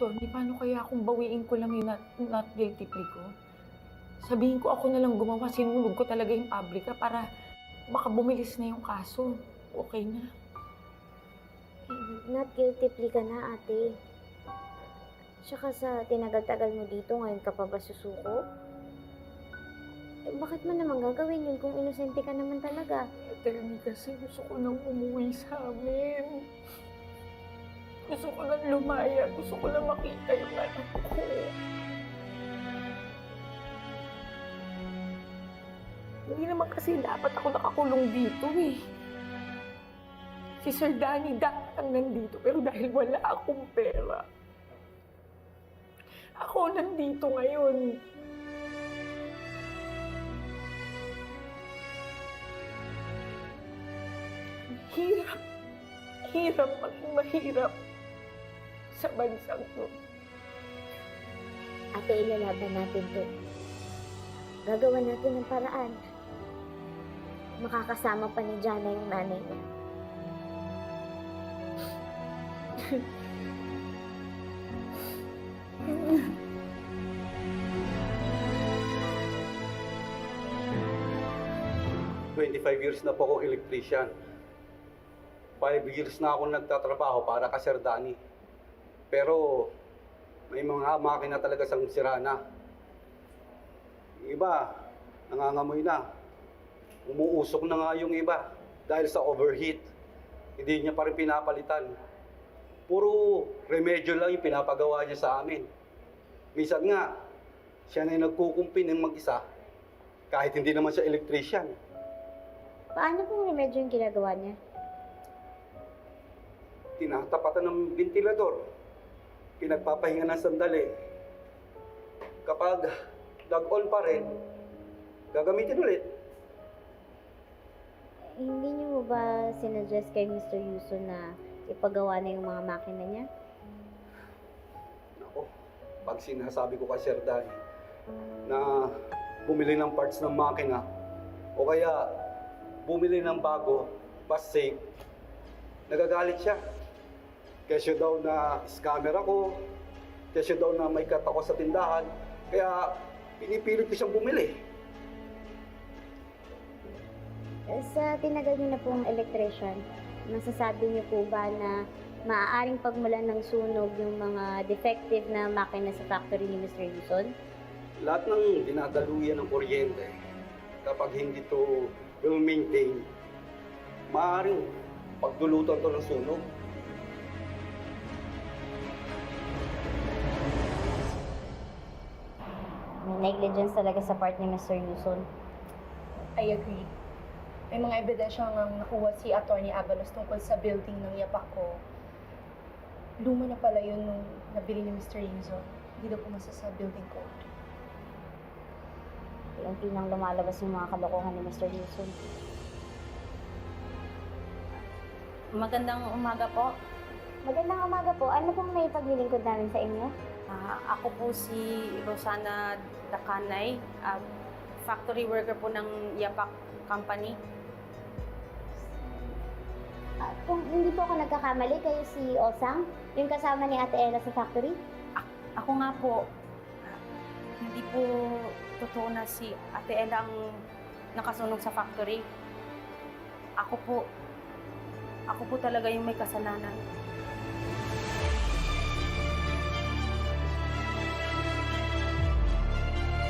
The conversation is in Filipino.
Attorney, paano kaya kung bawiin ko lang yung not guilty plea ko? Sabihin ko ako na lang gumawa, sinulog ko talaga yung pabrika para baka bumilis na yung kaso. Okay na. Not guilty plea ka na, ate. Tsaka sa tinagal-tagal mo dito, ngayon ka pa ba susuko? Bakit mo naman gagawin yun kung inosente ka naman talaga? Attorney, kasi gusto ko nang umuwi sa amin. Gusto ko nang lumaya. Gusto ko nang makita yung anak ko. Hindi naman kasi dapat ako nakakulong dito eh. Si Sir Danny dapat ang nandito, pero dahil wala akong pera, ako nandito ngayon. Hirap. Hirap maging mahirap sa bansang to. Ate, ilalaban natin to. Gagawa natin ng paraan. Makakasama pa ni Jana yung nanay niya. 25 years na po akong electrician. 5 years na ako nagtatrabaho para kay Sir Danny. Pero may mga makina talaga sang sira na. Yung iba, nangangamoy na. Umuusok na nga yung iba dahil sa overheat. Hindi niya pa rin pinapalitan. Puro remedyo lang yung pinapagawa niya sa amin. Minsan nga, siya na yung nagkukumpi ng mag-isa kahit hindi naman siya electrician. Paano pong remedyo yung ginagawa niya? Tinatapatan ng ventilador. Pinagpapahinga ng sandali. Kapag nag-on pa rin, gagamitin ulit. Hindi niyo mo ba sinuggest kay Mr. Yuso na ipagawa na yung mga makina niya? Ako, pag sinasabi ko kay Sir Danny na bumili ng parts ng makina o kaya bumili ng bago, pas safe, nagagalit siya. Kesyo daw na scammer ako, kesyo daw na may cut ako sa tindahan, kaya pinipilit ko siyang bumili. Sa tinagal niyo na pong electrician, masasabi niyo po ba na maaaring pagmulan ng sunog yung mga defective na makina sa factory ni Mr. Yuson? Lahat ng dinadaluyan ng kuryente, kapag hindi to well-maintained, maaaring pagdulutan to ng sunog. May negligence talaga sa part ni Mr. Yuson. I agree. May mga ebidensya nga nakuha si Atty. Avalos tungkol sa building ng yapak ko. Luma na pala yun nung nabili ni Mr. Yuson. Hindi daw pumasa sa building ko. Unti nang lumalabas yung mga kalokohan ni Mr. Yuson. Magandang umaga po. Magandang umaga po. Ano pong may paglilingkod namin sa inyo? Ako po si Rosana Dacanay, factory worker po ng Yapak Company. Kung hindi po ako nagkakamali, kayo si Osang, yung kasama ni Ate Ella sa factory? Ako nga po, hindi po totoo na si Ate Ella ang nakasunog sa factory. Ako po talaga yung may kasalanan.